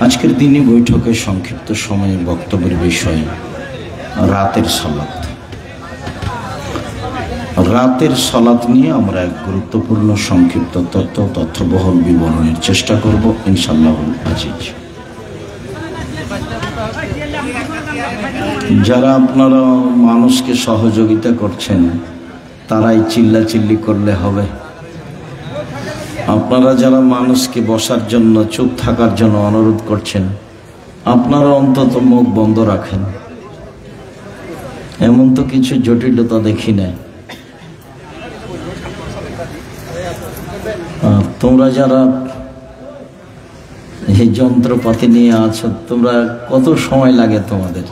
আজকের দিনে বৈঠকে সংক্ষিপ্ত সময়ে বক্তব্যের বিষয় রাতের সালাত। রাতের সালাত নিয়ে আমরা এক গুরুত্বপূর্ণ সংক্ষিপ্ত তথ্যবহুল বিবরণের চেষ্টা করব ইনশাআল্লাহুল আজিজ। যারা আপনারা মানুষকে সহযোগিতা করছেন তারাই চিল্লাচিল্লি করলে হবে? আপনারা যারা মানুষকে বসার জন্য, চুপ থাকার জন্য অনুরোধ করছেন, আপনারা অন্তত মুখ বন্ধ রাখেন। এমন তো কিছু জটিলতা দেখি না। তোমরা যারা এই যন্ত্রপাতি নিয়ে আছো, তোমরা কত সময় লাগে তোমাদের?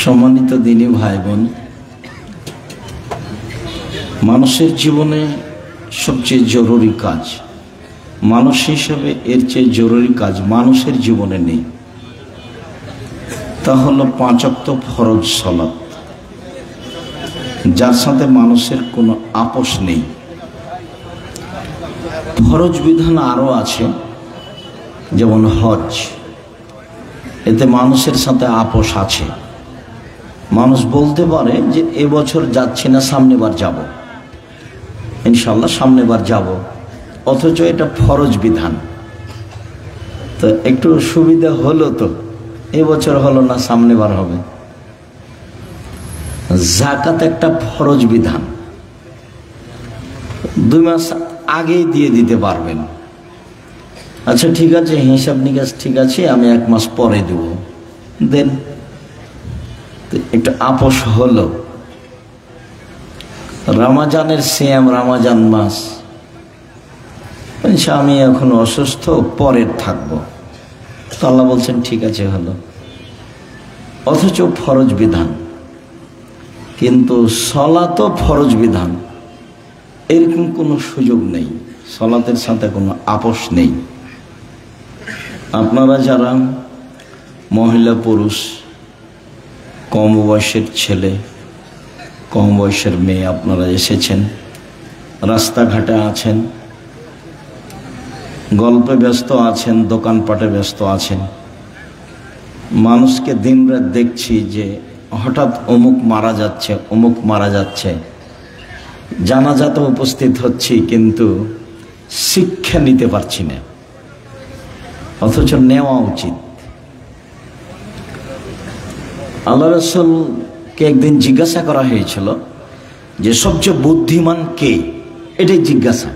সম্মানিত দিনী ভাই বোন, মানুষের জীবনে সবচেয়ে জরুরি কাজ, মানুষ হিসেবে এর চেয়ে জরুরি কাজ মানুষের জীবনে নেই। তা হলো 5 ওয়াক্ত ফরজ সালাত, যার সাথে মানুষের কোনো আপোষ নেই। ফরজ বিধান আরও আছে, যেমন হজ, এতে মানুষের সাথে আপোষ আছে। মানুষ বলতে পারে যে এবছর যাচ্ছি না, সামনেবার যাব, ইনশাল্লাহ সামনেবার যাব, অথচ এটা ফরজ বিধান। তো একটু সুবিধা হলো, তো এবছর হলো না, সামনেবার হবে। যাকাত একটা ফরজ বিধান, 2 মাস আগেই দিয়ে দিতে পারবেন। আচ্ছা ঠিক আছে, হিসাব নিকাশ ঠিক আছে, আমি 1 মাস পরে দেব, দেন। একটু আপোষ হলো। রমজানের সিয়াম, রমজান মাস, আমি এখন অসুস্থ, পরের থাকবো, তো আল্লাহ বলছেন ঠিক আছে, হলো। অথচ ফরজ বিধান। কিন্তু সলাতও ফরজ বিধান, এরকম কোনো সুযোগ নেই, সলাতের সাথে কোনো আপোষ নেই। আপনারা যারা মহিলা পুরুষ, কম বয়সের ছেলে, কম বয়সের মেয়ে, আপনারা এসেছেন, রাস্তাঘাটে আছেন, গল্পে ব্যস্ত আছেন, দোকানপাটে ব্যস্ত আছেন, মানুষকে দিনরাত দেখছি যে হঠাৎ অমুক মারা যাচ্ছে, অমুক মারা যাচ্ছে, জানাজাতে উপস্থিত হচ্ছি, কিন্তু শিক্ষা নিতে পারছি না, অথচ নেওয়া উচিত। আল্লাহ রাসূলকে একদিন জিজ্ঞাসা করা হয়েছিল যে সবচেয়ে বুদ্ধিমান কে, এটাই জিজ্ঞাসা।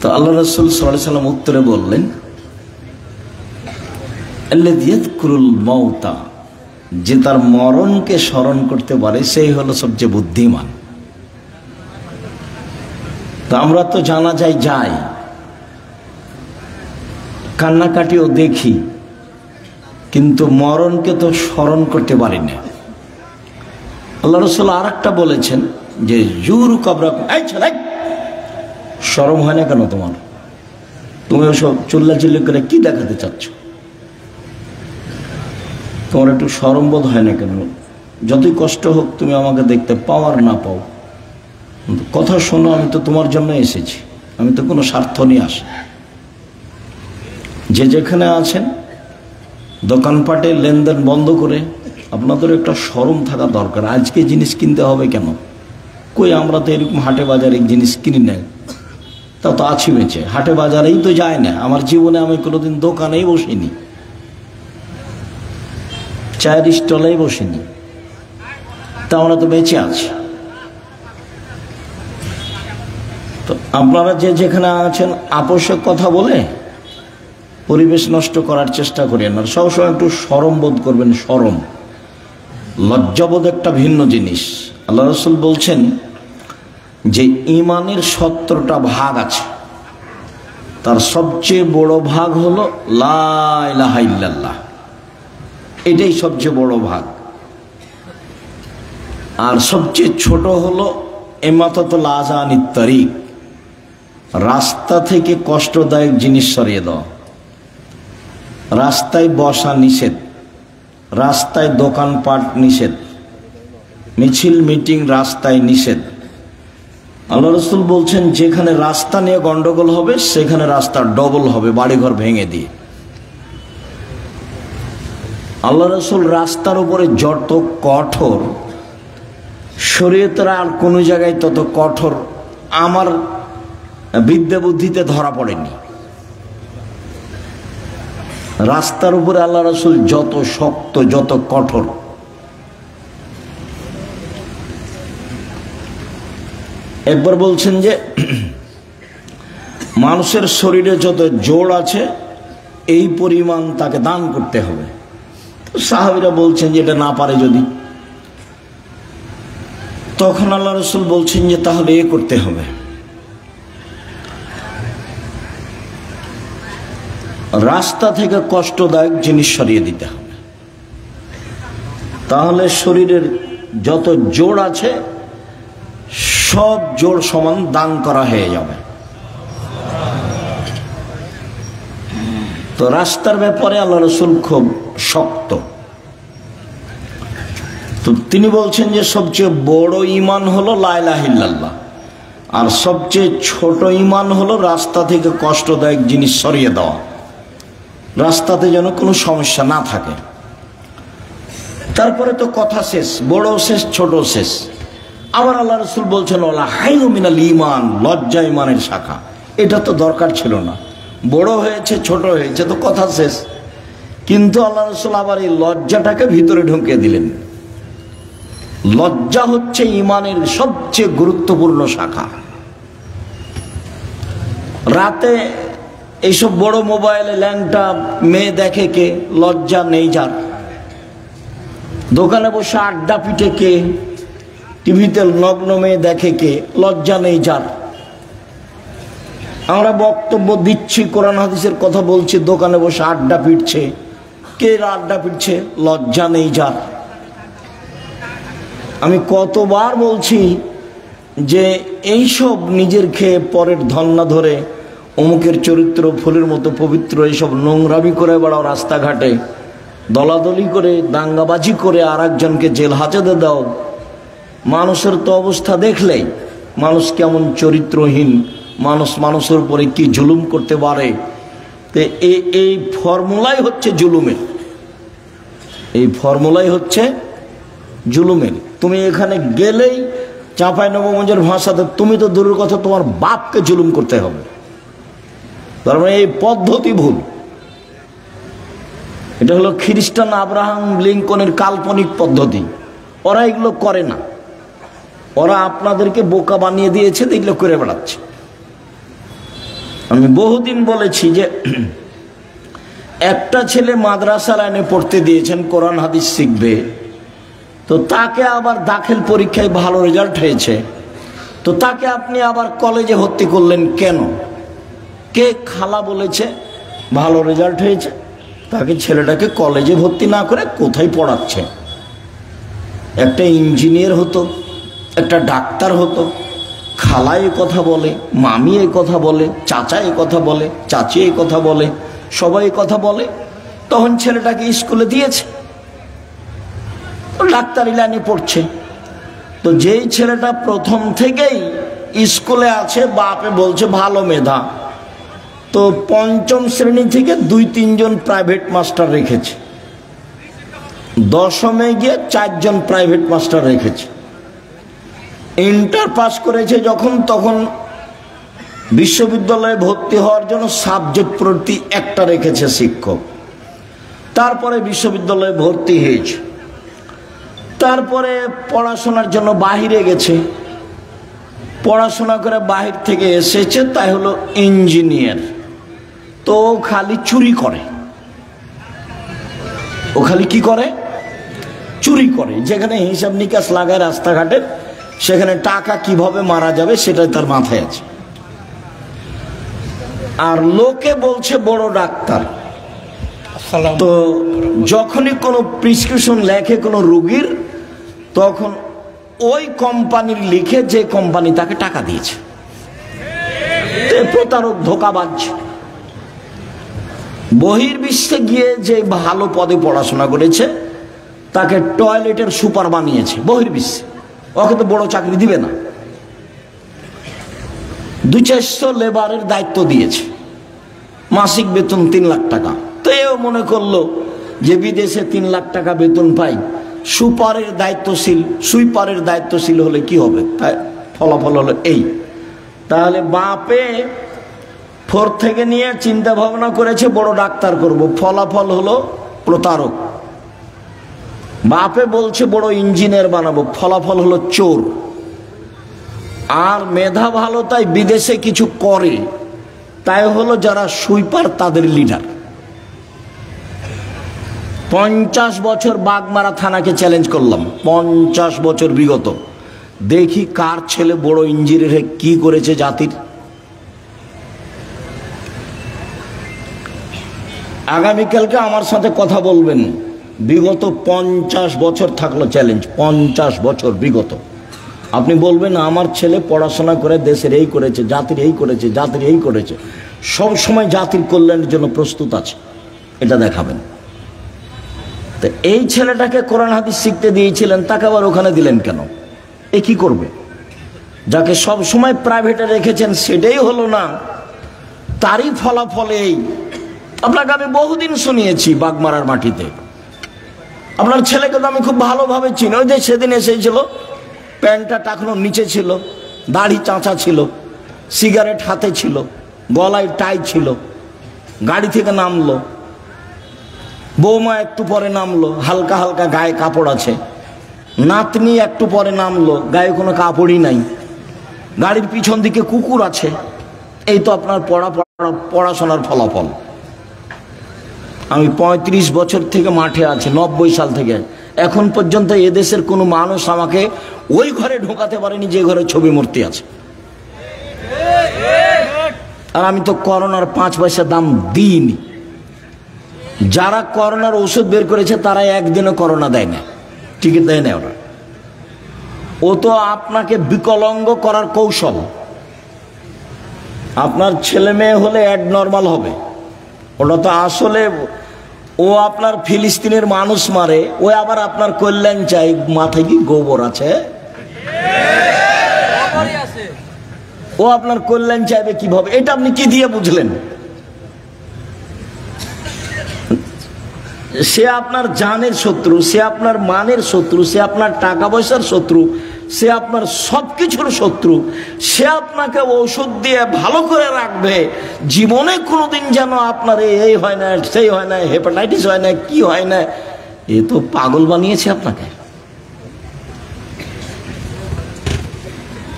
তো আল্লাহ রাসূল সাল্লাল্লাহু আলাইহি ওয়াসাল্লাম উত্তরে বললেন, আল্লাযী ইয়াযকুরুল মাউতা, যে তার মরণকে স্মরণ করতে পারে, সেই হলো সবচেয়ে বুদ্ধিমান। তো আমরা তো জানাজায় যাই, কান্নাকাটিও দেখি, কিন্তু মরণকে তো স্মরণ করতে পারি না। আল্লাহ রাসূল আরেকটা বলেছেন যে জুরু কবরাকুম, এই ছেলে, শরম হয় না কেন তোমার? তুমি ওসব চিল্লাচিল্লি করে কি দেখাতে চাচ্ছ? তোমার একটু শরম বোধ হয় না কেন? যতই কষ্ট হোক, তুমি আমাকে দেখতে পাও আর না পাও, কথা শোনো, আমি তো তোমার জন্য এসেছি, আমি তো কোনো স্বার্থ নিয়ে আসি। যে যেখানে আছেন, দোকানপাটে লেনদেন বন্ধ করে আপনাদের একটা শরম থাকা দরকার। আজকে জিনিস কিনতে হবে কেন? কই, আমরা তো এরকম হাটে বাজারে জিনিস কিনি না, তা তো আছি বেঁচে, হাটে বাজারেই তো যায় না। আমার জীবনে আমি কোনোদিন দোকানেই বসিনি, চায়ের স্টলেই বসিনি, তা আমরা তো বেঁচে আছি। তো আপনারা যে যেখানে আছেন, আপোষে কথা বলে পরিবেশ নষ্ট করার চেষ্টা করেন না। সবসময় একটু শরম বোধ করবেন। শরম, লজ্জাবোধ একটা ভিন্ন জিনিস। আল্লাহ রাসূল বলছেন যে ঈমানের 17টা ভাগ আছে, তার সবচেয়ে বড় ভাগ হলো লা ইলাহা ইল্লাল্লাহ, এটাই সবচেয়ে বড় ভাগ। আর সবচেয়ে ছোট হলো ইমাতাতুল আযানিত তারিক, রাস্তা থেকে কষ্টদায়ক জিনিস সরিয়ে দাও। রাস্তায় বসা নিষেধ, রাস্তায় দোকানপাট নিষেধ, মিছিল মিটিং রাস্তায় নিষেধ, আল্লাহ রাসূল বলছেন যেখানে রাস্তা নিয়ে গন্ডগোল হবে সেখানে রাস্তা ডবল হবে, বাড়িঘর ভেঙে দিয়ে। আল্লাহ রাসূল রাস্তার উপরে যত কঠোর, শরীয়তের আর কোনো জায়গায় তত কঠোর আমার বিদ্যা বুদ্ধিতে ধরা পড়েনি। রাস্তার উপরে আল্লাহ রাসূল যত শক্ত, যত কঠোর। একবার বলছেন যে মানুষের শরীরে যত জোড় আছে এই পরিমাণ তাকে দান করতে হবে। সাহাবীরা বলছেন যে এটা না পারে যদি, তখন আল্লাহ রাসূল বলছেন যে তাহলে এ করতে হবে, রাস্তা থেকে কষ্টদায়ক জিনিস সরিয়ে দিতে হবে, তাহলে শরীরের যত জোড় আছে সব জোড় সমান দান করা হয়ে যাবে। তো রাস্তার ব্যাপারে আল্লাহ রাসূল খুব শক্ত। তো তিনি বলছেন যে সবচেয়ে বড় ঈমান হলো লা ইলাহা ইল্লাল্লাহ, আর সবচেয়ে ছোট ঈমান হলো রাস্তা থেকে কষ্টদায়ক জিনিস সরিয়ে দেওয়া, রাস্তাতে যেন কোনো সমস্যা না থাকে। তারপরে তো কথা শেষ, বড় শেষ, ছোট শেষ। আবার আল্লাহ রাসূল বলছেন ওয়ালা হাইয়ু মিনাল ঈমান, লজ্জা ঈমানের শাখা। এটা তো দরকার ছিল না, বড় হয়েছে ছোট হয়েছে তো কথা শেষ। কিন্তু আল্লাহ রাসূল আবার এই লজ্জাটাকে ভিতরে ঢুকিয়ে দিলেন। লজ্জা হচ্ছে ঈমানের সবচেয়ে গুরুত্বপূর্ণ শাখা। রাতে এইসব বড় মোবাইলে ল্যাংটা মেয়ে দেখে কে? লজ্জা নেই যার। দোকানে বসে আড্ডা পিটে কে? টিভিতে নগ্ন মেয়ে দেখে কে? লজ্জা নেই যার। আমরা বক্তব্য দিচ্ছি, কোরআন হাদিসের কথা বলছি, দোকানে বসে আড্ডা পিটছে কে? আড্ডা পিটছে, লজ্জা নেই যার। আমি কতবার বলছি যে এইসব নিজের খেয়ে পরের ধন না ধরে অমুকের চরিত্র ফুলের মতো পবিত্র, এইসব নোংরামি করে বেড়াও, রাস্তাঘাটে দলাদলি করে দাঙ্গাবাজি করে আর একজনকে জেল হাজতে দাও। মানুষের তো অবস্থা দেখলেই মানুষ কেমন চরিত্রহীন, মানুষ মানুষের উপরে কি জুলুম করতে পারে। তো এই ফর্মুলাই হচ্ছে জুলুমের, এই ফর্মুলাই হচ্ছে জুলুমের। তুমি এখানে গেলেই চাঁপাইনবাবগঞ্জের ভাষাতে তুমি তো দূরের কথা তোমার বাপকে জুলুম করতে হবে। তার মানে এই পদ্ধতি ভুল। এটা হলো খ্রিস্টান আব্রাহাম লিঙ্কনের কাল্পনিক পদ্ধতি। ওরা এগুলো করে না, ওরা আপনাদেরকে বোকা বানিয়ে দিয়েছে, এগুলো করে বেড়াচ্ছে। আমি বহুদিন বলেছি যে একটা ছেলে মাদ্রাসা লাইনে পড়তে দিয়েছেন, কোরআন হাদিস শিখবে, তো তাকে আবার দাখিল পরীক্ষায় ভালো রেজাল্ট হয়েছে, তো তাকে আপনি আবার কলেজে ভর্তি করলেন কেন? কে খালা বলেছে ভালো রেজাল্ট হয়েছে? তাকে ছেলেটাকে কলেজে ভর্তি না করে কোথায় পড়াচ্ছে? একটা ইঞ্জিনিয়ার হতো, একটা ডাক্তার হতো। খালা এই কথা বলে, মামি এই কথা বলে, চাচা এই কথা বলে, চাচি এই কথা বলে, সবাই এই কথা বলে, তখন ছেলেটাকে স্কুলে দিয়েছে, ডাক্তারি লাইনে পড়ছে। তো যেই ছেলেটা প্রথম থেকেই স্কুলে আছে, বাপে বলছে ভালো মেধা, তো পঞ্চম শ্রেণী থেকে 2-3 জন প্রাইভেট মাস্টার রেখেছে, দশমে গিয়ে 4 জন প্রাইভেট মাস্টার রেখেছে। ইন্টার পাস করেছে যখন, তখন বিশ্ববিদ্যালয়ে ভর্তি হওয়ার জন্য সাবজেক্ট প্রতি একটা রেখেছে শিক্ষক। তারপরে বিশ্ববিদ্যালয়ে ভর্তি হয়েছে, তারপরে পড়াশোনার জন্য বাহিরে গেছে, পড়াশোনা করে বাহির থেকে এসেছে, তাই হলো ইঞ্জিনিয়ার। তো খালি চুরি করে, ও খালি কি করে? চুরি করে। যেখানে হিসাব নিকাশ লাগায় রাস্তাঘাটে, সেখানে টাকা কিভাবে মারা যাবে সেটাই তার মাথায় আছে। আর লোকে বলছে বড় ডাক্তার। তো যখনই কোনো প্রেসক্রিপশন লেখে কোনো রোগীর, তখন ওই কোম্পানির লিখে যে কোম্পানি তাকে টাকা দিয়েছে। প্রতারক, ধোঁকাবাজ। বহির্বিশ্বে গিয়ে যে ভালো পদে পড়াশোনা করেছে তাকে টয়লেটের সুপার বানিয়েছে বহির্বিশ্বে। ওকে তো বড় চাকরি দিবে না। 200-400 লেবারের দায়িত্ব দিয়েছে, মাসিক বেতন 3 লাখ টাকা। তো এও মনে করলো যে বিদেশে 3 লাখ টাকা বেতন পাই, সুইপারের দায়িত্বশীল হলে কি হবে, তাই ফলাফল হলো এই। তাহলে বাপে 4 থেকে নিয়ে চিন্তা ভাবনা করেছে বড় ডাক্তার করব, ফলাফল হলো প্রতারক। বাপে বলছে বড় ইঞ্জিনিয়ার বানাবো, ফলাফল হলো চোর। আর মেধা ভালো তাই বিদেশে কিছু করে, তাই হলো যারা সুইপার তাদের লিডার। 50 বছর বাগমারা থানাকে চ্যালেঞ্জ করলাম, 50 বছর বিগত, দেখি কার ছেলে বড় ইঞ্জিনিয়ার কি করেছে জাতির। আগামীকালকে আমার সাথে কথা বলবেন, বিগত 50 বছর থাকলো চ্যালেঞ্জ, 50 বছর বিগত। আপনি বলবেন আমার ছেলে পড়াশোনা করে দেশের এই করেছে, জাতির এই করেছে, জাতির এই করেছে, সব সময় জাতির কল্যাণের জন্য প্রস্তুত আছে, এটা দেখাবেন। তো এই ছেলেটাকে কোরআন হাদিস শিখতে দিয়েছিলেন, তাকে আবার ওখানে দিলেন কেন? এ কি করবে? যাকে সব সময় প্রাইভেটে রেখেছেন সেটাই হলো না, তারই ফলাফল এই। আপনাকে আমি বহুদিন শুনিয়েছি বাগমারার মাটিতে। আপনার ছেলেকে তো আমি খুব ভালোভাবে চিনি। ওই যে সেদিন এসেছিল, প্যান্টটা টাকনোর নিচে ছিল, দাড়ি চাঁচা ছিল, সিগারেট হাতে ছিল, গলায় টাই ছিল, গাড়ি থেকে নামলো, বৌমা একটু পরে নামলো, হালকা হালকা গায়ে কাপড় আছে, নাতনি একটু পরে নামলো, গায়ে কোনো কাপড়ই নাই, গাড়ির পিছন দিকে কুকুর আছে। এই তো আপনার পড়াশোনার ফলাফল। আমি 35 বছর থেকে মাঠে আছি, 90 সাল থেকে এখন পর্যন্ত এদেশের কোনো মানুষ আমাকে ওই ঘরে ঢোকাতে পারেনি যে ঘরে ছবি মূর্তি আছে। আর আমি তো করোনার 5 পয়সা দাম দিইনি। যারা করোনার ওষুধ বের করেছে তারা একদিনও করোনা দেয় না, টিকিট দেয় না ওরা। ও তো আপনাকে বিকলাঙ্গ করার কৌশল। আপনার ছেলে মেয়ে হলে অ্যাডনর্মাল হবে, ওটা তো আসলে ও আপনার ফিলিস্তিনের মানুষ মারে, ও আবার আপনার কল্যাণ চাই। মাথায় কি গোবর আছে? ও আপনার কল্যাণ চাইবে কিভাবে? এটা আপনি কি দিয়ে বুঝলেন? সে আপনার জানের শত্রু, সে আপনার মানের শত্রু, সে আপনার টাকা পয়সার শত্রু, সে আপনার সবকিছুর শত্রু। সে আপনাকে ঔষধ দিয়ে ভালো করে রাখবে, জীবনে কোনোদিন যেন আপনার এই হয় না, সেই হয় না, হেপাটাইটিস হয় না, কি হয় না। এ তো পাগল বানিয়েছে আপনাকে।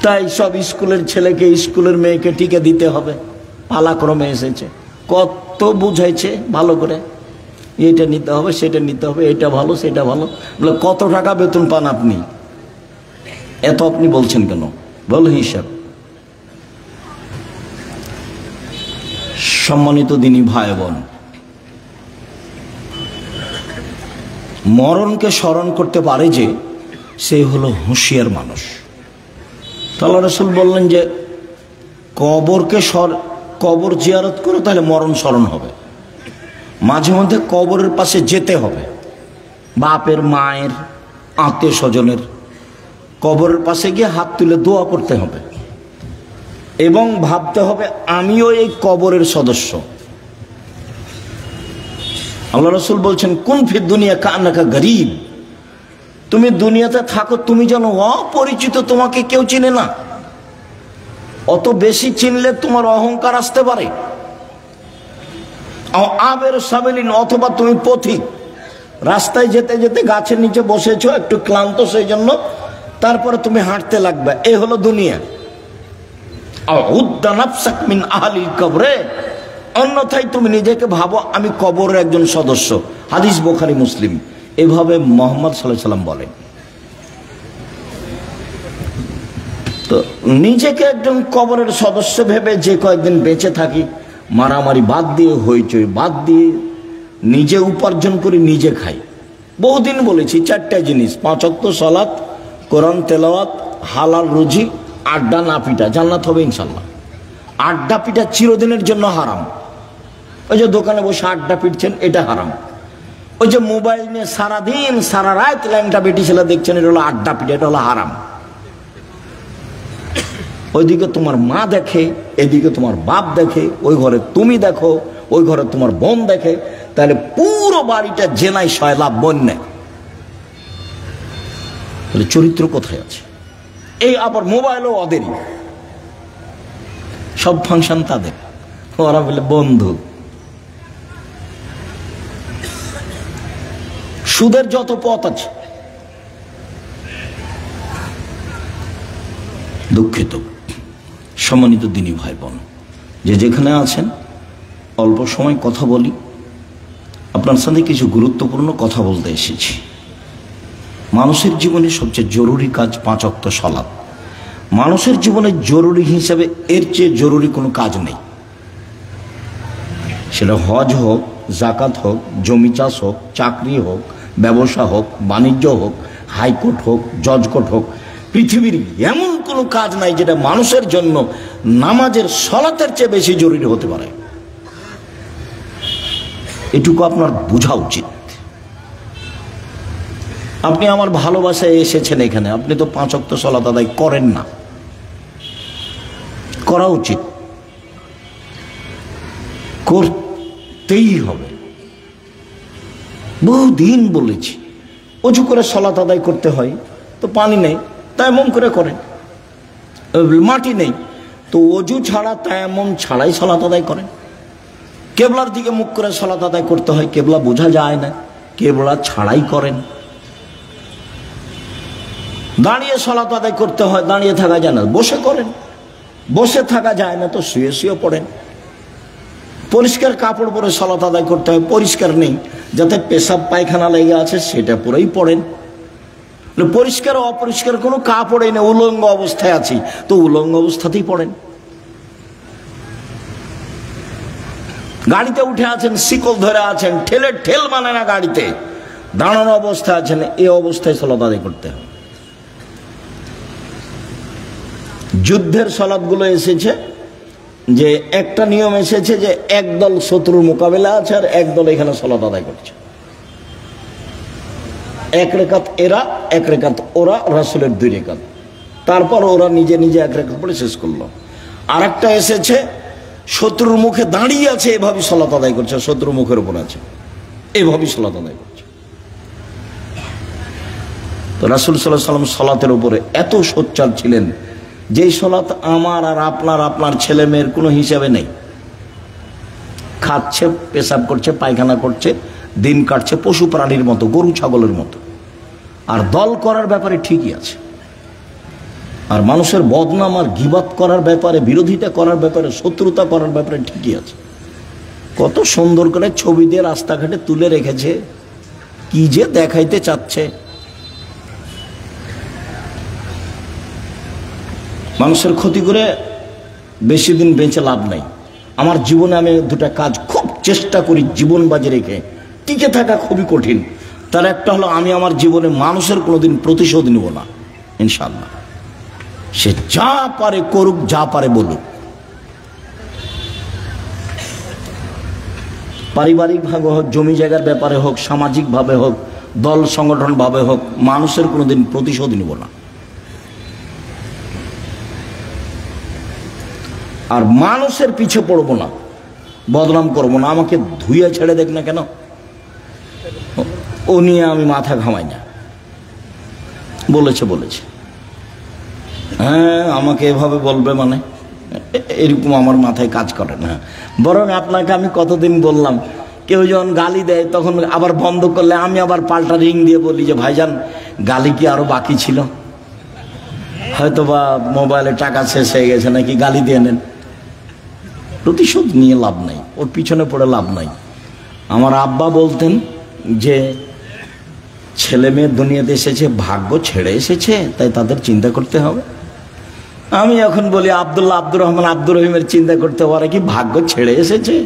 তাই সব স্কুলের ছেলেকে স্কুলের মেয়েকে টিকে দিতে হবে, পালাক্রমে এসেছে। কত বুঝাইছে ভালো করে, এটা নিতে হবে, সেটা নিতে হবে, এটা ভালো, সেটা ভালো। বলে কত টাকা বেতন পান আপনি? এত আপনি বলছেন কেন? বল হিসাব। সম্মানিত দিনী ভাই বোন, মরণকে স্মরণ করতে পারে যে সে হলো হুঁশিয়ার মানুষ। আল্লাহ রাসূল বললেন যে কবর জিয়ারত করো, তাহলে মরণ স্মরণ হবে। মাঝে মধ্যে কবরের পাশে যেতে হবে, বাপের, মায়ের, আত্মীয় স্বজনের কবরের পাশে গিয়ে হাত তুলে দোয়া করতে হবে এবং ভাবতে হবে আমিও এই কবরের সদস্য। আল্লাহ রাসূল বলছেন কুন ফিদ দুনিয়া কান্নাকা গরীব, তুমি দুনিয়াতে থাকো তুমি যেন অপরিচিত, তোমাকে কেউ চিনে না। অত বেশি চিনলে তোমার অহংকার আসতে পারে। আবের সাবেলিন, অথবা তুমি পথিক, রাস্তায় যেতে যেতে গাছের নিচে বসেছো, একটু ক্লান্ত সেই জন্য, তারপরে তুমি হাঁটতে লাগবে। এই হলো দুনিয়া। অন্যথায় তুমি নিজেকে ভাবো আমি কবরের একজন সদস্য। হাদিস বুখারী মুসলিম। এভাবে মুহাম্মদ সাল্লাল্লাহু আলাইহি ওয়াসাল্লাম বলেন। তো নিজেকে একজন কবরের সদস্য ভেবে যে কয়েকদিন বেঁচে থাকি, মারামারি বাদ দিয়ে, হইচই বাদ দিয়ে, নিজে উপার্জন করে নিজে খাই। বহুদিন বলেছি 4টা জিনিস: 5 ওয়াক্ত সালাত, কোরআন তেলাওয়াত, হালাল রুজি, আড্ডা না পিটা, জান্নাত হবে ইনশাল্লাহ। আড্ডা পিটা চিরদিনের জন্য হারাম। ওই যে দোকানে বসে আড্ডা পিটছেন, এটা হারাম। ওই যে মোবাইল নিয়ে সারাদিন সারা রাত ল্যাংটা বেটি ছেলে দেখছেন, এটা হলো আড্ডা পিটা, এটা হলো হারাম। ওইদিকে তোমার মা দেখে, এদিকে তোমার বাপ দেখে, ওই ঘরে তুমি দেখো, ওই ঘরে তোমার বোন দেখে, তাহলে পুরো বাড়িটা জেনাই সয়লাভ বন্যা। তাহলে চরিত্র কোথায় আছে? এই আবার মোবাইলও ওদেরই, সব ফাংশন তাদের, ওরা বলে বন্ধু। সুদের যত পথ আছে, দুঃখিত সম্মানিত দিনী ভাই বোন, যে যেখানে আছেন অল্প সময় কথা বলি, আপনার সাথে কিছু গুরুত্বপূর্ণ কথা বলতে এসেছি। মানুষের জীবনে সবচেয়ে জরুরি কাজ 5 ওয়াক্ত সালাত। মানুষের জীবনে জরুরি হিসাবে এর চেয়ে জরুরি কোনো কাজ নেই। সেটা হজ হোক, জাকাত হোক, জমি চাষ হোক, চাকরি হোক, ব্যবসা হোক, বাণিজ্য হোক, হাইকোর্ট হোক, জজ কোর্ট হোক, পৃথিবীর এমন কোনো কাজ নাই যেটা মানুষের জন্য নামাজের সালাতের চেয়ে বেশি জরুরি হতে পারে। এটুকু আপনার বোঝা উচিত। আপনি আমার ভালোবাসায় এসেছেন এখানে, আপনি তো 5 ওয়াক্ত সালাত আদায় করেন না, করা উচিত, করতেই হবে। বহুদিন বলেছি, অজু করে সালাত আদায় করতে হয়, তো পানি নেই, তায়াম্মুম করে করেন। মাটি নেই, তো অজু ছাড়া তায়াম্মুম ছাড়াই সালাত আদায় করেন। কেবলার দিকে মুখ করে সালাত আদায় করতে হয়, কেবলা বোঝা যায় না, কেবলা ছাড়াই করেন। দাঁড়িয়ে সালাত আদায় করতে হয়, দাঁড়িয়ে থাকা যায় না, বসে করেন। বসে থাকা যায় না তো শুয়ে শুয়ে পড়েন। পরিষ্কার কাপড় পরে সালাত আদায় করতে হয়, পরিষ্কার নেই, যাতে পেশাব পায়খানা লেগে আছে সেটা পরেই পড়েন। পরিষ্কার অপরিষ্কার কোনো কাপড়ই নেই, উলঙ্গ অবস্থায় আছি, তো উলঙ্গ অবস্থাতেই পড়েন। গাড়িতে উঠে আছেন, শিকল ধরে আছেন, ঠেল মানে না, গাড়িতে দাঁড়ানো অবস্থায় আছেন, এই অবস্থায় সালাত আদায় করতে হবে। যুদ্ধের সালাতগুলো এসেছে যে একটা নিয়ম এসেছে যে একদল শত্রুর মোকাবেলা আছে আর একদল এখানে সালাত আদায় করছে, 1 রেখাত এরা, 1 রেখাত ওরা, রাসূলের 2 রেখাত, তারপর ওরা নিজে নিজে 1 রেখাত পড়ে শেষ করলো। আর একটা এসেছে শত্রুর মুখে দাঁড়িয়ে আছে, এভাবেই সালাত আদায় করছে, শত্রুর মুখের উপর আছে, এভাবেই সালাত আদায় করছে। তো রাসূল সাল্লাল্লাহু আলাইহি ওয়াসাল্লাম সালাতের উপরে এত সোচ্চার ছিলেন, যেই সালাত আমার আর আপনার ছেলে মেয়ের কোনো হিসাবে নেই। খাচ্ছে, পেশাব করছে, পায়খানা করছে, দিন কাটছে পশু প্রাণীর মতো, গরু ছাগলের মতো। আর দল করার ব্যাপারে ঠিকই আছে, আর মানুষের বদনাম আর গীবাত করার ব্যাপারে, বিরোধিতা করার ব্যাপারে, শত্রুতা করার ব্যাপারে ঠিকই আছে। কত সুন্দর করে ছবি দিয়ে রাস্তাঘাটে তুলে রেখেছে, কি যে দেখাইতে চাচ্ছে। মানুষের ক্ষতি করে বেশি দিন বেঁচে লাভ নাই। আমার জীবনে আমি 2টা কাজ খুব চেষ্টা করি জীবন বাজি রেখে টিকে থাকা, খুবই কঠিন। তার একটা হলো, আমি আমার জীবনে মানুষের কোনোদিন প্রতিশোধ নিব না, ইনশাআল্লাহ। সে যা পারে করুক, যা পারে বলুক। পারিবারিকভাবে হোক, জমি জায়গার ব্যাপারে হোক, সামাজিকভাবে হোক, দল সংগঠন ভাবে হোক, মানুষের কোনোদিন প্রতিশোধ নিব না। আর মানুষের পিছে পড়বো না, বদনাম করবো না। আমাকে ধুইয়া ছেড়ে দেখ না কেন, ও নিয়ে আমি মাথা ঘামাই না। বলেছে হ্যাঁ, আমাকে এভাবে বলবে মানে, এরকম আমার মাথায় কাজ করে না। বরং আপনাকে আমি কতদিন বললাম, কেউ যখন গালি দেয় তখন আবার বন্ধ করলে আমি আবার পাল্টা রিং দিয়ে বলি যে ভাইজান, গালি কি আরো বাকি ছিল, হয়তো বা মোবাইলে টাকা শেষ হয়ে গেছে নাকি, গালি দিয়ে নেন। প্রতিশোধ নিয়ে লাভ নাই, ওর পিছনে পড়ে লাভ নাই। আমার আব্বা বলতেন যে ছেলে মেয়ে দুনিয়াতে এসেছে ভাগ্য ছেড়ে এসেছে, তাই তাদের চিন্তা করতে হবে। আমি এখন বলি আব্দুল্লাহ, আব্দুর রহমান, আব্দুর রহিমের চিন্তা করতে, ওরা কি ভাগ্য ছেড়ে এসেছে?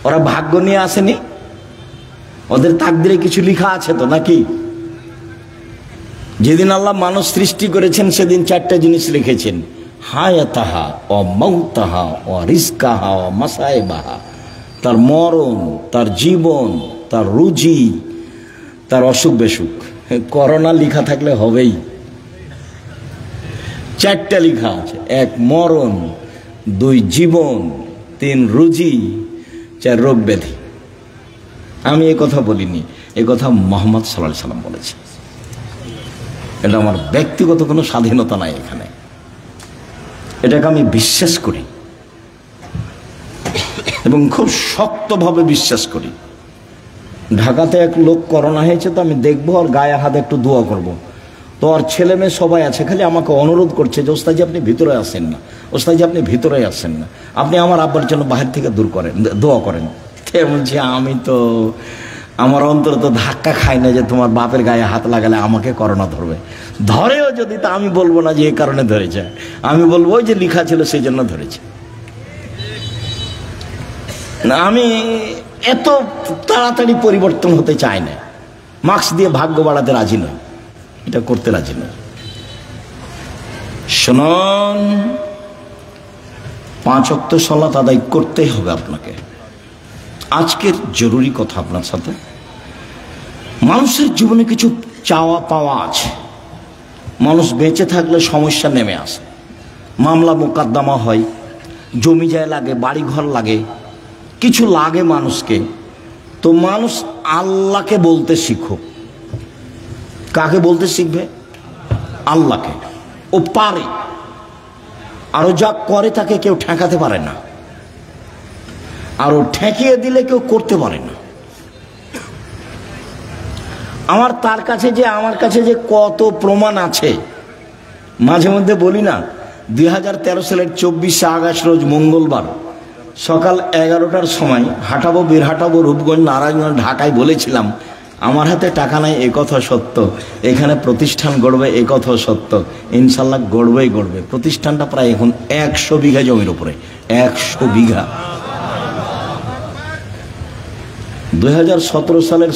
ওরা ভাগ্য নিয়ে আসেনি, ওদের তাকদিরে কিছু লেখা আছে তো নাকি? যেদিন আল্লাহ মানুষ সৃষ্টি করেছেন সেদিন 4টা জিনিস লিখেছেন, হায়াতাহা ও মাউতাহা ও রিজকাহা ও মাসায়েবাহা। তার মরণ, তার জীবন, তার রুজি, তার অসুখ বেসুখ। করোনা লেখা থাকলে হবেই। 4টা লেখা আছে, 1 মরণ, 2 জীবন, 3 রুজি, 4 রোগ ব্যাধি। আমি এই কথা বলিনি, এই কথা মুহাম্মদ সাল্লাল্লাহু আলাইহি সাল্লাম বলেছে। এটা আমার ব্যক্তিগত কোনো স্বাধীনতা নাই এখানে, এটাকে আমি বিশ্বাস করি এবং খুব শক্তভাবে বিশ্বাস করি। ঢাকাতে এক লোক করোনা হয়েছে, তো আমি দেখবো আর গায়ে হাতে একটু দোয়া করব। তো আর ছেলে মেয়ে সবাই আছে, খালি আমাকে অনুরোধ করছে যে ওস্তাদজি আপনি ভিতরে আসেন না, ওস্তাদজি আপনি ভিতরে আসেন না, আপনি আমার আব্বার জন্য বাহির থেকে দূর করেন, দোয়া করেন। বলছি আমি তো আমার অন্তর তো ধাক্কা খাই না যে তোমার বাপের গায়ে হাত লাগালে আমাকে করোনা ধরবে। ধরেও যদি, তা আমি বলবো না যে এই কারণে ধরেছে, আমি বলবো ওই যে লেখা ছিল সেই জন্য ধরেছে। না, আমি এত তাড়াতাড়ি পরিবর্তন হতে চাই না, মাস্ক দিয়ে ভাগ্য বাড়াতে রাজি নই, এটা করতে রাজি নই। শুনুন, 5 ওয়াক্ত সালাত আদায় করতেই হবে আপনাকে। আজকের জরুরি কথা আপনার সাথে, মানুষের জীবনে কিছু চাওয়া পাওয়া আছে। মানুষ বেঁচে থাকলে সমস্যা নেমে আসে, মামলা মোকদ্দমা হয়, জমি জায়গা লাগে, বাড়ি ঘর লাগে, কিছু লাগে মানুষকে। তো মানুষ আল্লাহকে বলতে শিখো। কাকে বলতে শিখবে? আল্লাহকে। ও পারে, আরো যা করে তাকে কেউ ঠেকাতে পারে না, আর ও ঠেকিয়ে দিলে কেউ করতে পারে না। আমার তার কাছে যে, আমার কাছে যে কত প্রমাণ আছে, মাঝে মধ্যে বলি না, 2013 সালের 24শে আগস্ট রোজ মঙ্গলবার সকাল 11টার সময় হাঁটাবো, বীরহাটাবো, রূপগঞ্জ, নারায়ণগঞ্জ, ঢাকায় বলেছিলাম আমার হাতে টাকা নাই, এ কথা সত্য, এখানে প্রতিষ্ঠান গড়বে, এ কথা সত্য, ইনশাল্লাহ গড়বেই গড়বে। প্রতিষ্ঠানটা প্রায় এখন 100 বিঘা জমির উপরে, 100 বিঘা। 2016 সালের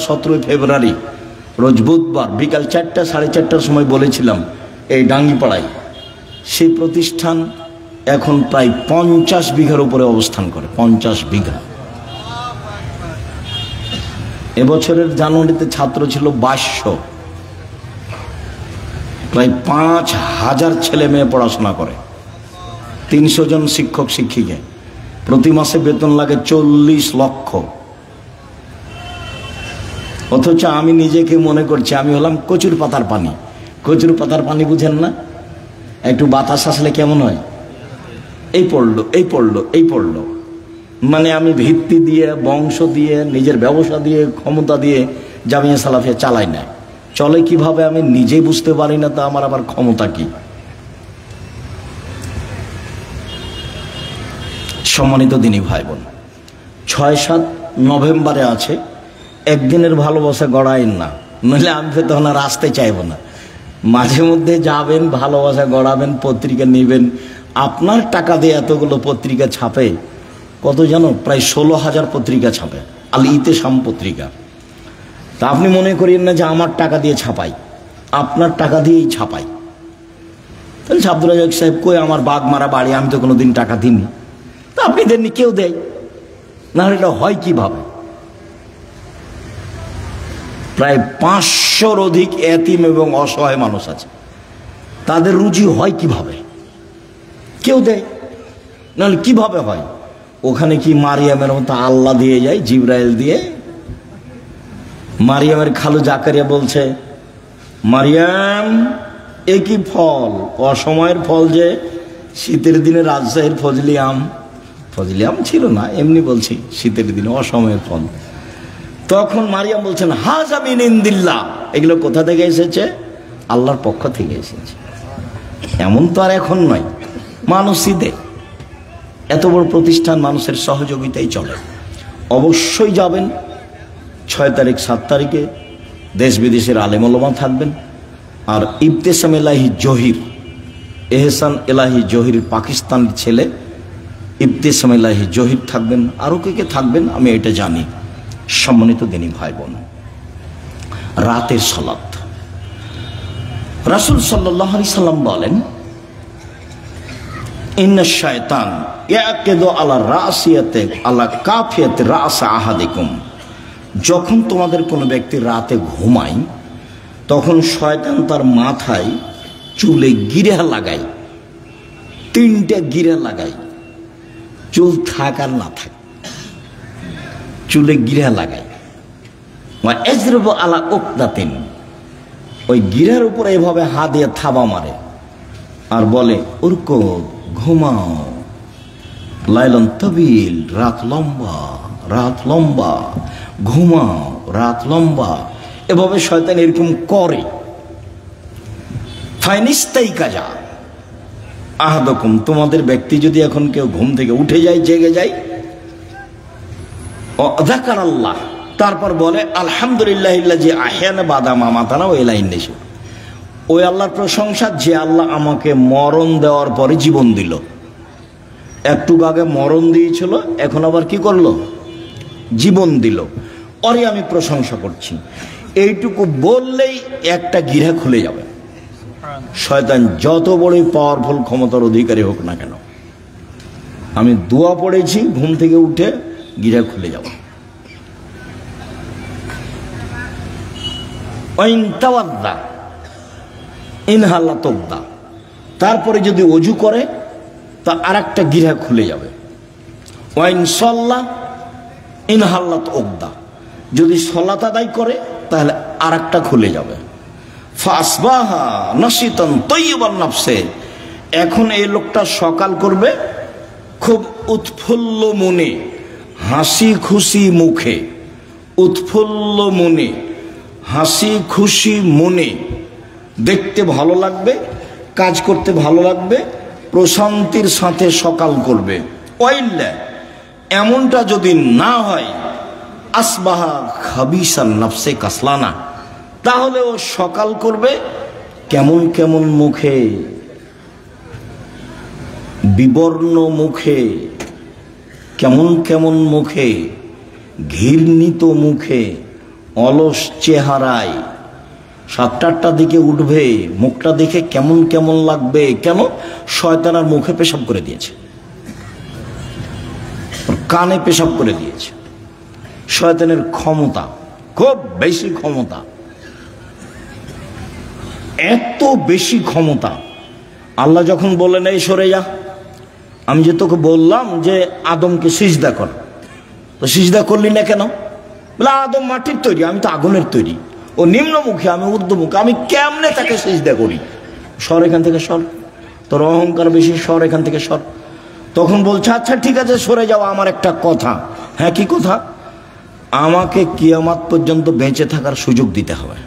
17 ফেব্রুয়ারি রোজ বুধবার বিকাল 4টা 4:30টার সময় বলেছিলাম এই ডাঙ্গিপাড়ায়, সেই প্রতিষ্ঠান এখন প্রায় 50 বিঘার উপরে অবস্থান করে, 50 বিঘা। এবছরের জানুয়ারিতে ছাত্র ছিল 2200, প্রায় 5000 ছেলে মেয়ে পড়াশোনা করে, 300 জন শিক্ষক শিক্ষিকা, প্রতি মাসে বেতন লাগে 40 লক্ষ। অথচ আমি নিজেকে মনে করছি আমি হলাম কচুর পাতার পানি। কচুর পাতার পানি বুঝেন না? একটু বাতাস আসলে কেমন হয়, এই পড়লো, এই পড়লো, এই পড়লো। মানে আমি ভিত্তি দিয়ে, বংশ দিয়ে, নিজের ব্যবসা দিয়ে, ক্ষমতা দিয়ে জামিয়া সালাফিয়া চালাই না। চলে কিভাবে আমি নিজেই বুঝতে পারি না, তা আমার আবার ক্ষমতা কি? সম্মানিত দিনী ভাই বোন, 6-7 নভেম্বরে আছে, একদিনের ভালোবাসা গড়াইন না, নইলে আমি তো তখন আর আসতে চাইব না। মাঝে মধ্যে যাবেন, ভালোবাসা গড়াবেন, পত্রিকা নেবেন। আপনার টাকা দিয়ে এতগুলো পত্রিকা ছাপে, কত জানো? প্রায় 16,000 পত্রিকা ছাপে, আল ইতেসাম পত্রিকা। তা আপনি মনে করেন না যে আমার টাকা দিয়ে ছাপাই, আপনার টাকা দিয়েই ছাপাই। তাহলে আব্দুল রাজ্জাক সাহেব কই, আমার বাঘ মারা বাড়ি, আমি তো কোনোদিন টাকা দিইনি। তা আপনি দেননি, কেউ দেয় না, এটা হয় কিভাবে? প্রায় 500-র অধিক এতিম এবং অসহায় মানুষ আছে, তাদের রুজি হয় কিভাবে? কেউ দেয়, নাহলে কিভাবে হয়? ওখানে কি মারিয়ামের মতো আল্লাহ দিয়ে যায়, জিবরাইল দিয়ে? মারিয়ামের খালু জাকারিয়া বলছে, মারিয়াম এ কি ফল, অসময়ের ফল যে, শীতের দিনে রাজশাহীর ফজলি আম, ফজলি আম ছিল না, এমনি বলছি, শীতের দিনে অসময়ের ফল। তখন মারিয়াম বলছেন, হাযা মিন ইনদিল্লাহ, এগুলো কোথা থেকে এসেছে? আল্লাহর পক্ষ থেকে এসেছে। এমন তো আর এখন নয়, মানুষই দেয়। এত বড় প্রতিষ্ঠান মানুষের সহযোগিতাই চলে। অবশ্যই যাবেন 6 তারিখ 7 তারিখে, দেশ বিদেশের আলেম ওলামা থাকবেন। আর ইবতেসাম এলাহি জহির, এহসান এলাহি জহির পাকিস্তানের ছেলে ইবতেসাম এলাহি জহির থাকবেন, আরও কে থাকবেন আমি এটা জানি। সম্মানিত দিনী ভাই বোন, রাতের সালাত, রাসূল সাল্লাল্লাহু আলাইহি সাল্লাম বলেন, ইন্না শায়তান ইয়াকিদু আলা রাসিয়াতি আলা কাফিয়াতি রাস আহাদিকুম, যখন তোমাদের কোনো ব্যক্তি রাতে ঘুমায় তখন শয়তান তার মাথায় চুলে গিরা লাগায়, 3টে গিরা লাগায়, চুল থাক আর না থাক, চুলে গিরা লাগায়। এজরব আলা উকদাতিন, ওই গিরার উপরে এভাবে হাত দিয়ে থাবা মারে আর বলে উরকো, ঘুমাও, লাইলন তবিল, রাত লম্বা, রাত লম্বা, ঘুমাও, রাত লম্বা। এভাবে শয়তান এরকম করে। ফাইনিস্তাই কাজা আহাদকুম, তোমাদের ব্যক্তি যদি এখন কেউ ঘুম থেকে উঠে যায়, জেগে যায়, যাকার আল্লাহ, তারপর বলে আলহামদুলিল্লাহ যে আহিয়ানা বাদামা মাতানা ওই লাইন নেশে, ওই আল্লাহর প্রশংসা যে আল্লাহ আমাকে মরণ দেওয়ার পরে জীবন দিল। একটু আগে মরণ দিয়েছিল, এখন আবার কি করলো? জীবন দিল। ওরে আমি প্রশংসা করছি। এইটুকু বললেই একটা গিরা খুলে যাবে। শয়তান যত বড়ই পাওয়ারফুল ক্ষমতার অধিকারী হোক না কেন, আমি দোয়া পড়েছি, ঘুম থেকে উঠে গিরা খুলে যাব। তারপরে যদি অজু করে তা আর একটা গিরা খুলে যাবে। ওয়াইন সল্লা ইনহাল্লাত ওকদা, যদি সলাত আদায় করে তাহলে আর একটা খুলে যাবে। ফাসবাহা নাশিতান তাইয়িবান নাফসে, এখন এই লোকটা সকাল করবে খুব উৎফুল্ল মনে, হাসি খুশি মুখে, উৎফুল্ল মনে, হাসি খুশি মনে, দেখতে ভালো লাগবে, কাজ করতে ভালো লাগবে, প্রশান্তির সাথে সকাল করবে। ওয়াইল্লা, এমনটা যদি না হয়, আসবাহা খাবিসান নাফসে কাসলানা, তাহলে ও সকাল করবে কেমন কেমন মুখে, বিবর্ণ মুখে, কেমন কেমন মুখে, ঘৃণিত মুখে, অলস চেহারায়। 7-8টার দিকে উঠবে, মুখটা দেখে কেমন কেমন লাগবে। কেন? শয়তান আর মুখে পেশাব করে দিয়েছে, কানে পেশাব করে দিয়েছে। শয়তানের ক্ষমতা খুব বেশি, ক্ষমতা এত বেশি ক্ষমতা। আল্লাহ যখন বললেন এই সরে যা, আমি যে তোকে বললাম যে আদমকে সিজদা কর, তো সিজদা করলি না কেন? বলে আদম মাটির তৈরি, আমি তো আগুনের তৈরি। ও নিম্নমুখী, আমি ঊর্ধ্বমুখী, আমি কেমনে তাকে সিজদা করি? সর এখান থেকে, সর, তোর অহংকার বেশি, সর এখান থেকে, সর। তখন বলছে আচ্ছা ঠিক আছে সরে যাও, আমার একটা কথা। হ্যাঁ, কি কথা? আমাকে কিয়ামত পর্যন্ত বেঁচে থাকার সুযোগ দিতে হবে।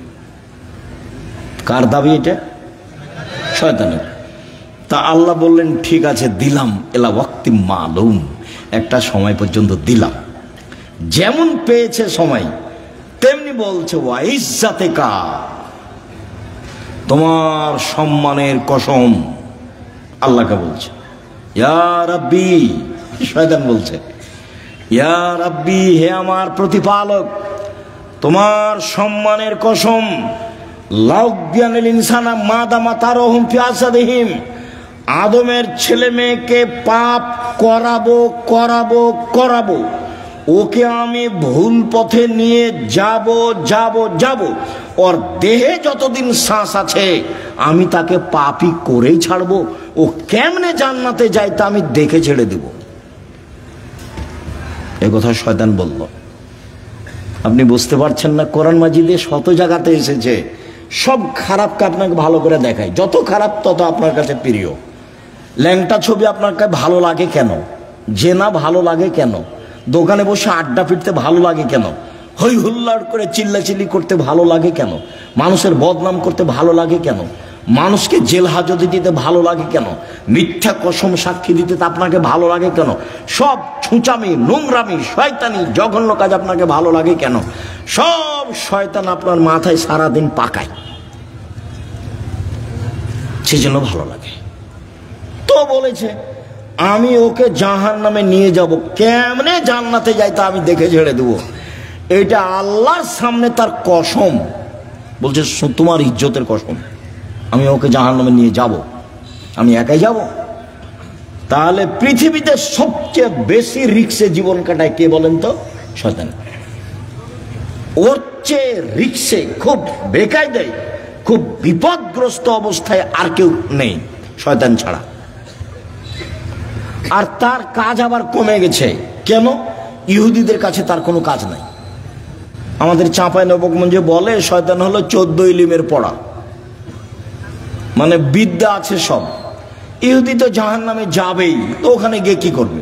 কার দাবি এটা? শয়তানের। তা আল্লাহ বললেন ঠিক আছে দিলাম, এলা ওয়াক্তি মালুম, একটা সময় পর্যন্ত দিলাম। যেমন পেয়েছে সময়, তেমনি বলছে ওয়া ইজ্জাতিকা, তোমার সম্মানের কসম। আল্লাহকে বলছে ইয়া রাব্বি, শয়তান বলছে ইয়া রাব্বি, হে আমার প্রতিপালক, তোমার সম্মানের কসম। লাউজ্ঞানিল ইনসানা মাদামা তারহুম ফি আসাদিহিম, আদমের ছেলে মেয়েকে পাপ করাবো করাবো করাবো, ওকে আমি ভুল পথে নিয়ে যাব যাব যাব, ওর দেহে যতদিন শ্বাস আছে আমি তাকে পাপই করেই ছাড়বো। ও কেমনে জান্নাতে যায় তা আমি দেখে ছেড়ে দেব। এ কথা শয়তান বলল। আপনি বুঝতে পারছেন না? কোরআন মাজিদে শত জায়গাতে এসেছে, সব খারাপকে আপনাকে ভালো করে দেখায়। যত খারাপ তত আপনার কাছে প্রিয়। ল্যাংটা ছবি আপনার কাছে ভালো লাগে কেন? জেনা ভালো লাগে কেন? দোকানে বসে আড্ডা ফিরতে ভালো লাগে কেন? হই হুল্লাড় করে চিল্লাচিল্লি করতে ভালো লাগে কেন? মানুষের বদনাম করতে ভালো লাগে কেন? মানুষকে জেল হাজতে দিতে ভালো লাগে কেন? মিথ্যা কসম সাক্ষী দিতে আপনাকে ভালো লাগে কেন? সব ছুঁচামি, নোংরামি, শয়তানি, জঘন্য কাজ আপনাকে ভালো লাগে কেন? সব শয়তান আপনার মাথায় সারাদিন পাকায়, সেজন্য ভালো লাগে। তো বলেছে আমি ওকে জাহান্নামে নিয়ে যাব, কেমনে জান্নাতে যাই তা আমি দেখে ছেড়ে দেবো। এটা আল্লাহর সামনে তার কসম। বলছে তোমার ইজ্জতের কসম, আমি ওকে জাহান্নামে নিয়ে যাব। আমি একাই যাব? তাহলে পৃথিবীতে সবচেয়ে বেশি রিক্সে জীবন কাটায় কে বলেন তো? শয়তান। ওর চেয়ে রিক্সে খুব বেকায়দায় খুব বিপদগ্রস্ত অবস্থায় আর কেউ নেই শয়তান ছাড়া। আর তার কাজ আবার কমে গেছে। কেন? ইহুদিদের কাছে তার কোনো কাজ নাই। আমাদের চাঁপাইনবাবগঞ্জে বলে শয়তান হলো 14 ইলিমের পড়া, মানে বিদ্যা আছে সব। ইহুদি তো জাহান্নামে যাবেই, তো ওখানে গিয়ে কি করবে?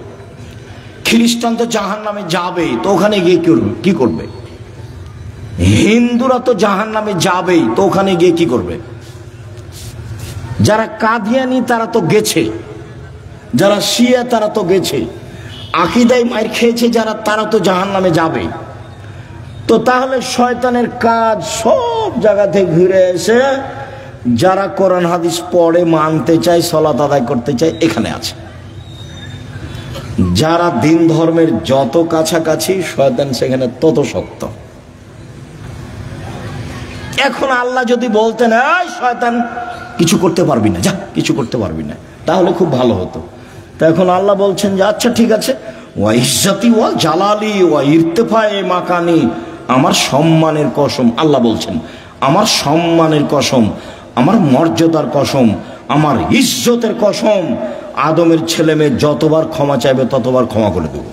খ্রিস্টান তো জাহান্নামে যাবেই, তো ওখানে গিয়ে কি করবে? হিন্দুরা তো জাহান্নামে যাবেই, তো ওখানে গিয়ে কি করবে? যারা কাদিয়ানি তারা তো গেছে, যারা শিয়া তারা তো গেছে, আকীদায় মার খেয়েছে যারা, তারা তো জাহান্নামে যাবে। তো তাহলে শয়তানের কাজ সব জায়গা থেকে ঘুরে এসে যারা কোরআন হাদিস পড়ে, মানতে চায়, সালাত আদায় করতে চায়, এখানে আছে। যারা দিন ধর্মের যত কাছাকাছি, শয়তান সেখানে তত শক্ত। এখন আল্লাহ যদি বলতেন এই শয়তান কিছু করতে পারবি না, যা কিছু করতে পারবি না, তাহলে খুব ভালো হতো। তা এখন আল্লাহ বলছেন যে আচ্ছা ঠিক আছে, ওয়া ইজ্জতি ওয়া জালালি ওয়া ইরতিফায়ে মাকানি, আমার সম্মানের কসম, আল্লাহ বলছেন আমার সম্মানের কসম, আমার মর্যাদার কসম, আমার ইজ্জতের কসম, আদমের ছেলে মেয়ে যতবার ক্ষমা চাইবে ততবার ক্ষমা করে দেব।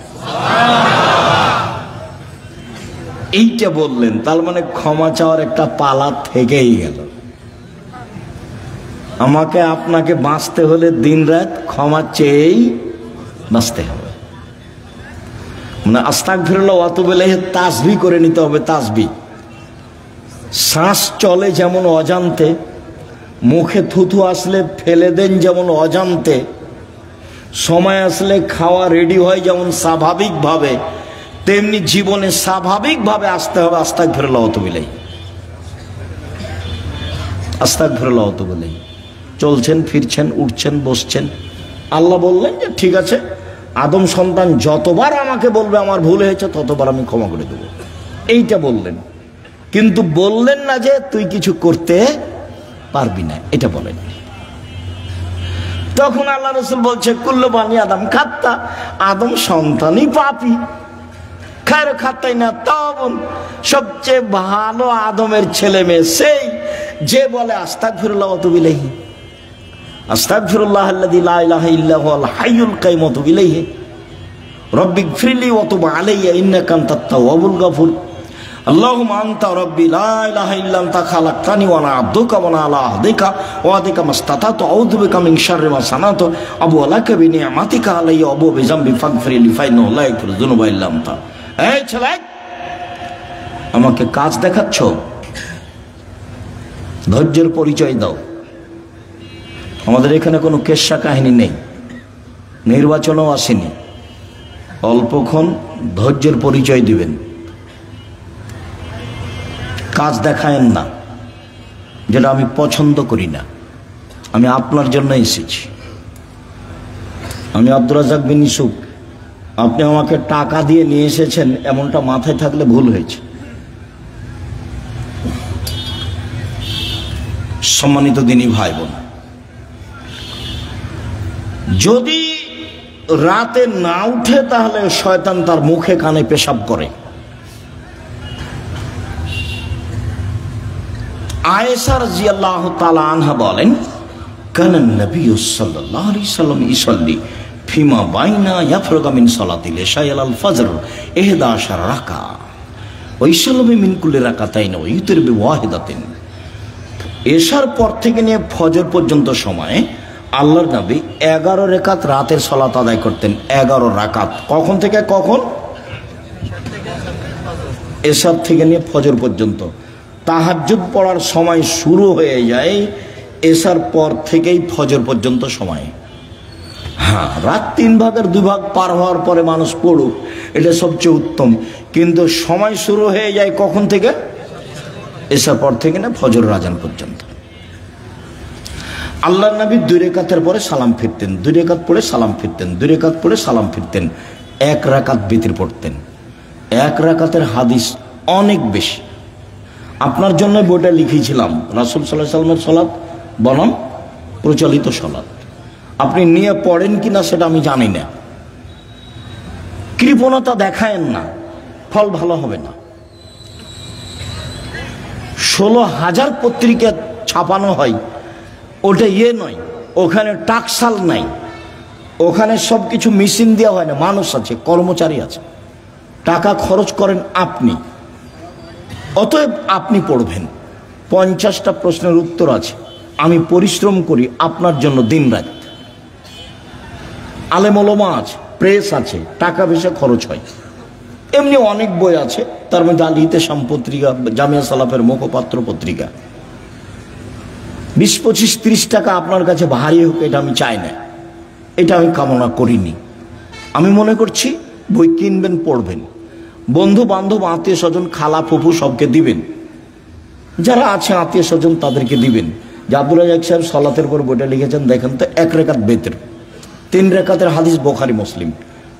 এইটা বললেন, তার মানে ক্ষমা চাওয়ার একটা পালা থেকেই গেল। আমাকে আপনাকে বাঁচতে হলে দিনরাত ক্ষমা চেয়েই বাঁচতে হবে। মানে আস্তাগফিরুল্লাহ ওয়া আতুবু ইলাইহি তাসবিহ করে নিতে হবে। তাসবিহ, শ্বাস চলে যেমন অজান্তে, মুখে থুথু আসলে ফেলে দেন যেমন অজান্তে, সময় আসলে খাওয়া রেডি হয় যেমন স্বাভাবিকভাবে, তেমনি জীবনে স্বাভাবিকভাবে আসতে হবে আস্তাগফিরুল্লাহ ওয়া আতুবু ইলাইহি। আস্তাগফিরুল্লাহ ওয়া আতুবু ইলাইহি। চলছেন, ফিরছেন, উঠছেন, বসছেন, আল্লাহ বললেন যে ঠিক আছে, আদম সন্তান যতবার আমাকে বলবে আমার ভুল হয়েছে ততবার আমি ক্ষমা করে দেব, এইটা বললেন। কিন্তু বললেন না যে তুই কিছু করতে পারবি না, এটা বলেন। তখন আল্লাহ রাসূল বলছে কুল্লু বানি আদম খাত্তা, আদম সন্তানই পাপী। খায়র খাত্তাই না তাওবুন, সবচেয়ে ভালো আদমের ছেলে মেয়ে সেই যে বলে আস্তাগফিরুল্লাহ ওয়া আতুবু ইলাইহি, আস্তাগফিরুল্লাহ আল্লাযী লা ইলাহা ইল্লা হুয়াল হাইয়ুল কাইয়ুম ওয়া আতুবু ইলাইহি, রব্বিগফিরলি ওয়া তুব আলাইয়া ইন্নাকা আনতাত তাওয়াবুল গফুর, আল্লাহুম্মা আনতা রাব্বি লা ইলাহা ইল্লা আনতা খালাকতানি ওয়া আনা আবদুকা ওয়া আনা আলা আহদিকা ওয়া আদিকা মাসতাতাতু আউযু বিকা মিন শাররি মা সানাতু আবু লাকা বিনিআমাতিকা আলাইয়া ওয়া আবু বিযামবি ফাগফিরলি ফাইন্নাহু লা ইয়াগফিরুয যুনুবা ইল্লা আনতা। এই ছেলে, আমাকে কাজ দেখাচ্ছ, ধৈর্যের পরিচয় দাও। আমাদের এখানে কোনো কেচ্ছা কাহিনী নেই, নির্বাচনও আসেনি, অল্পক্ষণ ধৈর্যের পরিচয় দিবেন, কাজ দেখায়েন না, যেটা আমি পছন্দ করি না। আমি আপনার জন্য এসেছি। আমি আব্দুর রাজ্জাক বিন ইউসুফ, আপনি আমাকে টাকা দিয়ে নিয়ে এসেছেন এমনটা মাথায় থাকলে ভুল হয়েছে। সম্মানিত দিনী ভাই বোন, যদি রাতে না উঠে তাহলে শয়তান তার মুখে কানে পেশাব করে। আয়েশা রাদিয়াল্লাহু তাআলা আনহা বলেন, কানান নবী সাল্লাল্লাহু আলাইহি সাল্লাম ইসাল্লি ফিমা বাইনা ইয়াফরুগা মিন সালাতিল ইশা ইলাল ফজর 11 রাকা ওয়া ইসাল্লামু মিন কুল্লি রাকাতাইন ওয়া ইউতির বিওয়াহিদাতিন। এশার পর থেকে নিয়ে ফজর পর্যন্ত সময়ে আল্লাহর নবী 11 রাকাত রাতের সালাত আদায় করতেন। 11 রাকাত। কখন থেকে কখন? এশার থেকে নিয়ে ফজর পর্যন্ত। তাহাজ্জুদ পড়ার সময় শুরু হয়ে যায় এশার পর থেকেই ফজর পর্যন্ত সময়। হ্যাঁ, রাত 3 ভাগের 2 ভাগ পার হওয়ার পরে মানুষ পড়ুক, এটা সবচেয়ে উত্তম। কিন্তু সময় শুরু হয়ে যায় কখন থেকে? এশার পর থেকে না ফজর আযান পর্যন্ত। আল্লাহর নবী 2 রাকাতের পরে সালাম ফিরতেন, 2 রাকাত পড়ে সালাম ফিরতেন, 2 রাকাত পড়ে সালাম ফিরতেন। 1 রাকাত বিতির পড়তেন। 1 রাকাতের হাদিস অনেক বেশি। আপনার জন্য বইটা লিখেছিলাম, রাসূল সাল্লাল্লাহু আলাইহি ওয়াসাল্লামের সালাত বনাম প্রচলিত সালাত। আপনি নিয়ে পড়েন কিনা সেটা আমি জানি না। কৃপণতা দেখায়েন না, ফল ভালো হবে না। 16,000 পত্রিকা ছাপানো হয়, ওটা নয়। ওখানে টাকশাল নাই, ওখানে সব কিছু মেশিন দেওয়া হয় না, মানুষ আছে, কর্মচারী আছে, টাকা খরচ করেন আপনি। অতএব আপনি পড়বেন। 50টা প্রশ্নের উত্তর আছে। আমি পরিশ্রম করি আপনার জন্য দিন রাত। আলেম ওলামা আছে, প্রেস আছে, টাকা পয়সা খরচ হয়। এমনি অনেক বই আছে, তার মধ্যে আল ইতেশাম পত্রিকা, জামিয়া সালাফের মুখপাত্র পত্রিকা। 20, 25, 30 টাকা আপনার কাছে ভারী হোক, এটা আমি চাই না, এটা আমি কামনা করিনি। আমি মনে করছি বই কিনবেন, পড়বেন, বন্ধু বান্ধব, আত্মীয় স্বজন, খালা ফুফু সবকে দিবেন, যারা আছে আত্মীয় স্বজন তাদেরকে দিবেন। যে আব্দুল রাজ্জাক সাহেব সালাতের পর বইটা লিখেছেন, দেখেন তো, 1 রাকাত বেতের, 3 রাকাতের হাদিস বোখারি মুসলিম,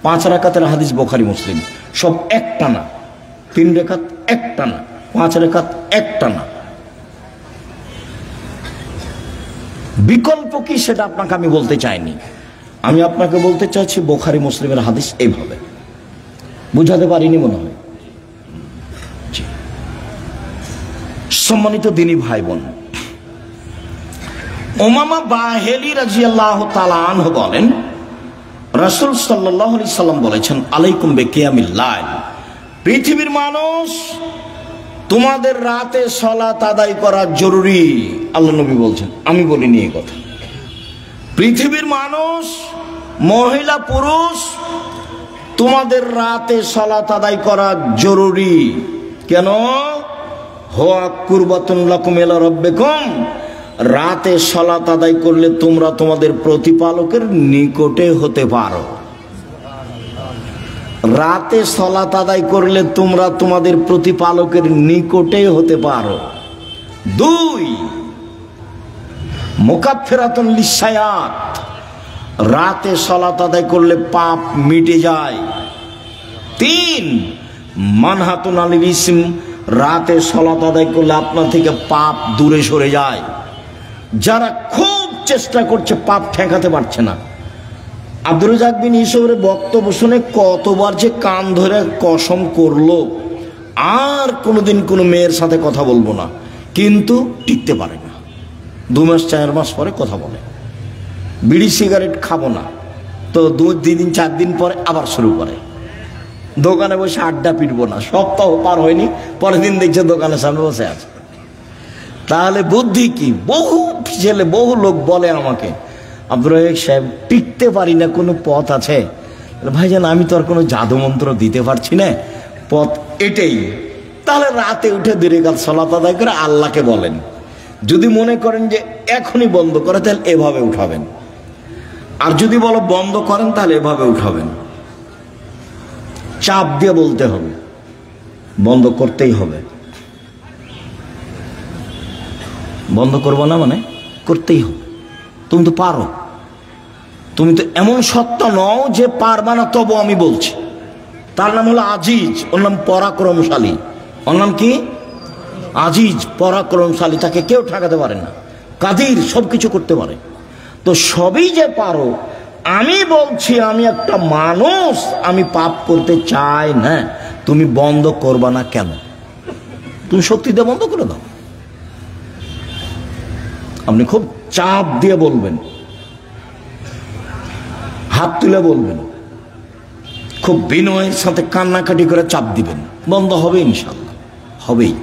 5 রাকাতের হাদিস বোখারি মুসলিম, সব একটানা। 3 রাকাত একটানা, 5 রাকাত একটানা। বিকল্প কি সেটা আপনাকে আমি বলতে চাইনি। আমি আপনাকে বলতে চাইছি বোখারি মুসলিমের হাদিস এইভাবে। বুঝাতে পারিনি মনে হয়। সম্মানিত দিনী ভাই বোন, উমামা বাহেলি রাদিয়াল্লাহু তাআলা আনহু বলেন, রাসূল সাল্লাল্লাহু আলাইহি সাল্লাম বলেছেন, আলাইকুম বিকিয়ামিল লাইল, পৃথিবীর মানুষ, তোমাদের রাতে সালাত আদায় করা জরুরি। আল্লাহ নবী বলছেন, আমি বলিনি এই কথা। পৃথিবীর মানুষ, মহিলা পুরুষ, তোমাদের রাতে সালাত আদায় করা জরুরি। কেন? হুয়া কুরবাতুন লাকুম ইলা রাব্বিকুম, রাতে সালাত আদায় করলে তোমরা তোমাদের প্রতিপালকের নিকটে হতে পারো। রাতে সালাত আদায় করলে তোমরা তোমাদের প্রতিপালকের নিকটে হতে পারো। 2, মুকাফফিরাতুন লিসায়াত, রাতে সালাত আদায় করলে পাপ মিটে যায়। 3, মানহাতুন আনিল ইসম, রাতে সালাত আদায় করলে আপনার থেকে পাপ দূরে সরে যায়। যারা খুব চেষ্টা করছে পাপ ঠেকাতে পারছে না, আব্দুর রাজ্জাক বিন ইউসুফের বক্তব্য শুনে কতবার যে কান ধরে কসম করলো আর কোনোদিন কোনো মেয়ের সাথে কথা বলবো না, কিন্তু টিকতে পারে না। 2 মাস 4 মাস পরে কথা বলে, বিড়ি সিগারেট খাবো না, তো 2 দিন 4 দিন পরে আবার শুরু করে, দোকানে বসে আড্ডা পিটবো না, সপ্তাহ পার হয়নি, পরের দিন দেখছে দোকানের সামনে বসে আছে। তাহলে বুদ্ধি কি? বহু ছেলে, বহু লোক বলে আমাকে, আব্দুর রাজ্জাক সাহেব টিকতে পারি না, কোনো পথ আছে? ভাইজান, আমি তো আর কোনো জাদু মন্ত্র দিতে পারছি না, পথ এটাই। তাহলে রাতে উঠে 2 রাকাত সালাত আদায় করে আল্লাহকে বলেন। যদি মনে করেন যে এখনই বন্ধ করে, তাহলে এভাবে উঠাবেন, আর যদি বলো বন্ধ করেন তাহলে এভাবে উঠাবেন। চাপ দিয়ে বলতে হবে, বন্ধ করতেই হবে। বন্ধ করবো না মানে করতেই হবে। তুমি তো পারো, তুমি তো এমন সত্তা নও যে পারবা না, তবু আমি বলছি। তার নাম হলো আজিজ, ওর নাম পরাক্রমশালী। ওর নাম কি? আজিজ, পরাক্রমশালী, তাকে কেউ ঠেকাতে পারে না। কাদির, সবকিছু করতে পারে। তো সবই যে পারো, আমি বলছি আমি একটা মানুষ, আমি পাপ করতে চাই না, তুমি বন্ধ করবা না কেন? তুমি শক্তি দিয়ে বন্ধ করে দাও। আপনি খুব চাপ দিয়ে বলবেন, হাত তুলে বলবেন, খুব বিনয়ের সাথে কান্নাকাটি করে চাপ দিবেন, বন্ধ হবে ইনশাআল্লাহ, হবেই।